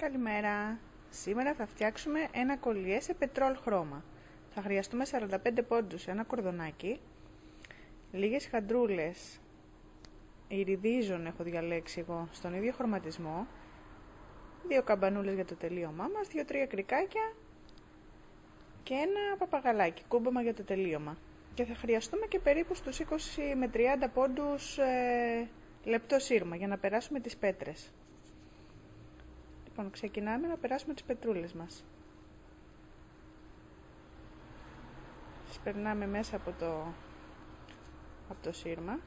Καλημέρα. Σήμερα θα φτιάξουμε ένα κολιέ σε πετρόλ χρώμα. Θα χρειαστούμε 45 πόντους, ένα κορδονάκι, λίγες χαντρούλες, ιριδίζον έχω διαλέξει εγώ στον ίδιο χρωματισμό, 2 καμπανούλες για το τελείωμά μας, 2-3 κρικάκια και ένα παπαγαλάκι, κούμπομα για το τελείωμα. Και θα χρειαστούμε και περίπου στους 20 με 30 πόντους λεπτό σύρμα για να περάσουμε τις πέτρες. Λοιπόν, ξεκινάμε να περάσουμε τις πετρούλες μας. Τις περνάμε μέσα από το σύρμα.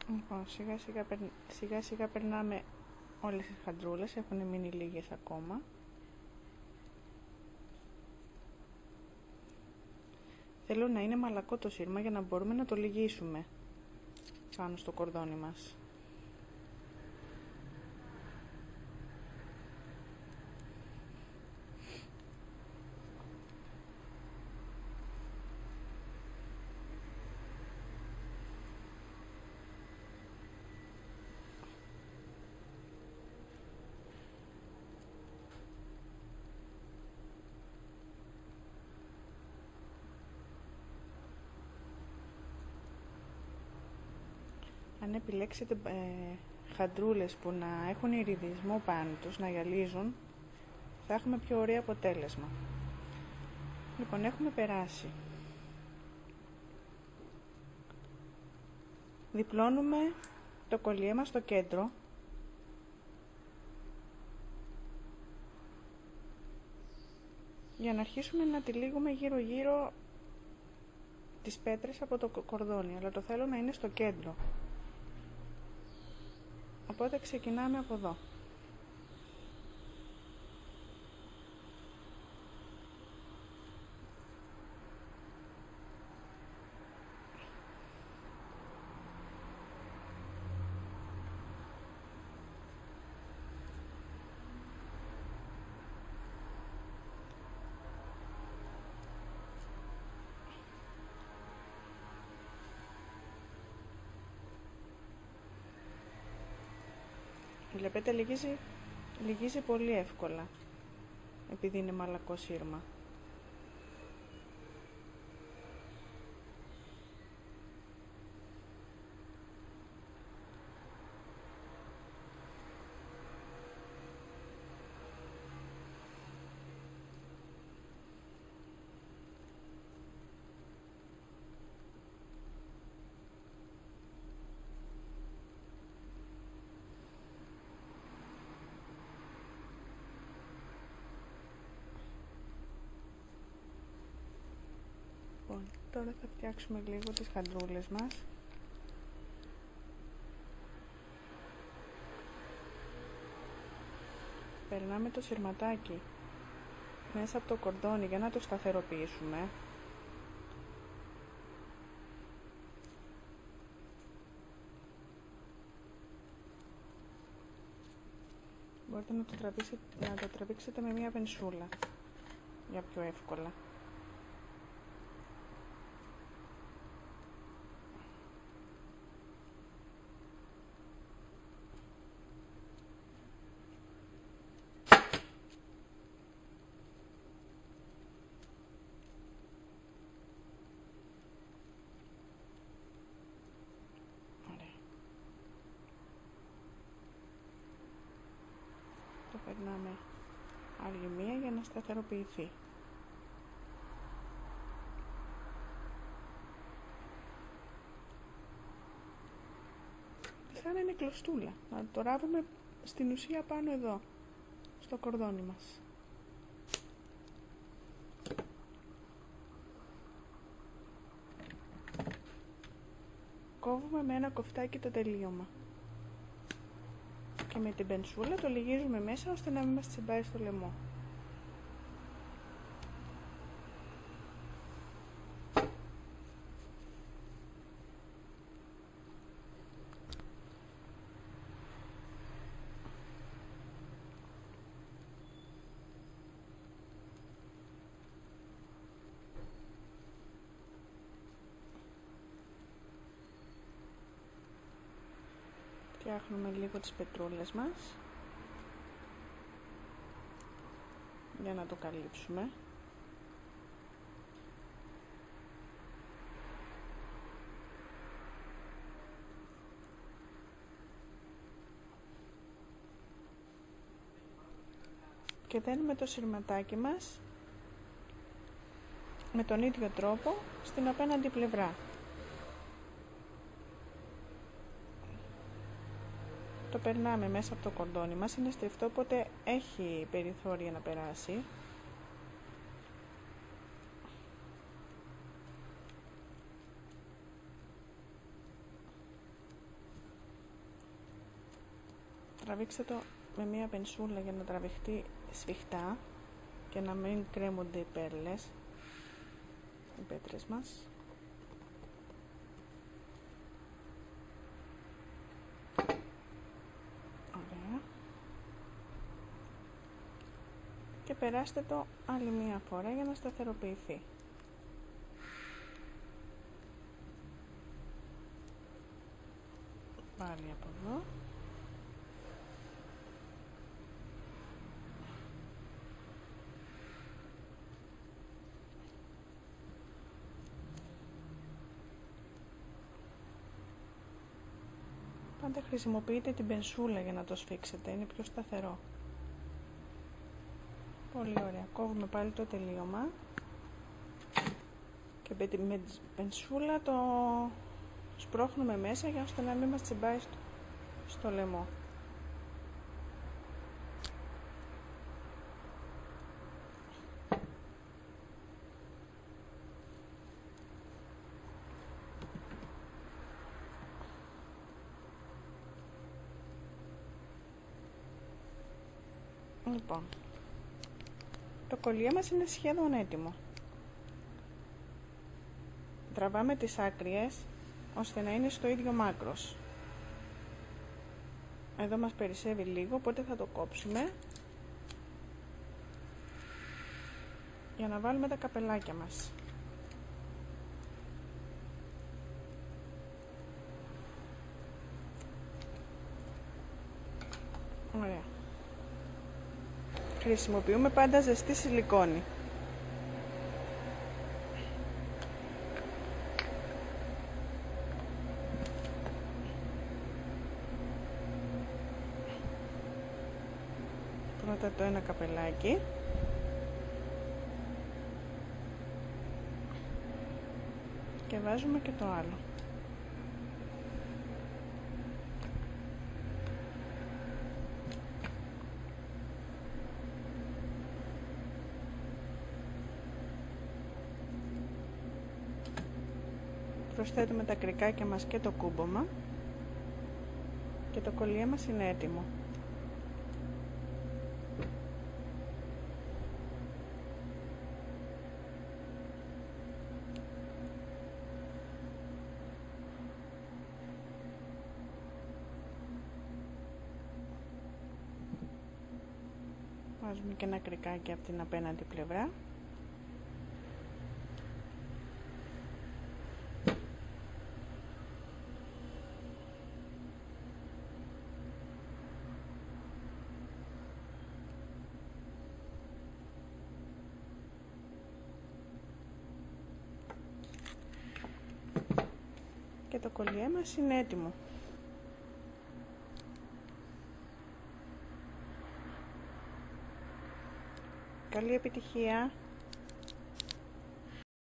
Λοιπόν, σιγά σιγά περνάμε όλες τις χαντρούλες, έχουν μείνει λίγες ακόμα. Θέλω να είναι μαλακό το σύρμα για να μπορούμε να το λυγίσουμε πάνω στο κορδόνι μας. Αν επιλέξετε χαντρούλες που να έχουν ιριδισμό πάνω τους, να γυαλίζουν, θα έχουμε πιο ωραίο αποτέλεσμα. Λοιπόν, έχουμε περάσει. Διπλώνουμε το κολιέ μας στο κέντρο. Για να αρχίσουμε να τυλίγουμε γύρω γύρω τις πέτρες από το κορδόνι, αλλά το θέλω να είναι στο κέντρο. Οπότε ξεκινάμε από εδώ. Βλέπετε, λυγίζει πολύ εύκολα, επειδή είναι μαλακό σύρμα. Τώρα θα φτιάξουμε λίγο τις χαντρούλες μας. Περνάμε το συρματάκι μέσα από το κορδόνι για να το σταθεροποιήσουμε. Μπορείτε να το τραβήξετε με μία πενσούλα για πιο εύκολα. Το περνάμε άλλη μία για να σταθεροποιηθεί. Σαν να είναι κλωστούλα. Να το ράβουμε στην ουσία πάνω εδώ, στο κορδόνι μας. Κόβουμε με ένα κοφτάκι το τελείωμα. Και με την πενσούλα το λυγίζουμε μέσα ώστε να μην μας τσιμπάει στο λαιμό. Φτιάχνουμε λίγο τις πετρούλες μας για να το καλύψουμε. Και δένουμε το συρματάκι μας με τον ίδιο τρόπο στην απέναντι πλευρά. Το περνάμε μέσα από το κορδόνι μας, είναι στριφτό οπότε έχει περιθώρια να περάσει. Τραβήξτε το με μία πενσούλα για να τραβηχτεί σφιχτά και να μην κρέμονται οι πέρλες, οι πέτρες μας. Ωραία. Και περάστε το άλλη μία φορά για να σταθεροποιηθεί. Πάλι από εδώ. Πάντα χρησιμοποιείτε την πενσούλα για να το σφίξετε, είναι πιο σταθερό. Πολύ ωραία. Κόβουμε πάλι το τελείωμα και με την πενσούλα το σπρώχνουμε μέσα για ώστε να μην μας τσιμπάει στο λαιμό. Λοιπόν, το κολλιέ μας είναι σχεδόν έτοιμο. Τραβάμε τις άκριες ώστε να είναι στο ίδιο μάκρος. Εδώ μας περισσεύει λίγο, οπότε θα το κόψουμε για να βάλουμε τα καπελάκια μας. Ωραία. Χρησιμοποιούμε πάντα ζεστή σιλικόνη. Πρώτα το ένα καπελάκι. Και βάζουμε και το άλλο. Προσθέτουμε τα κρικάκια μας και το κούμπομα και το κολλιέ μας είναι έτοιμο. Βάζουμε και ένα κρικάκι από την απέναντι πλευρά. Και το κολλιέ μας είναι έτοιμο. Καλή επιτυχία!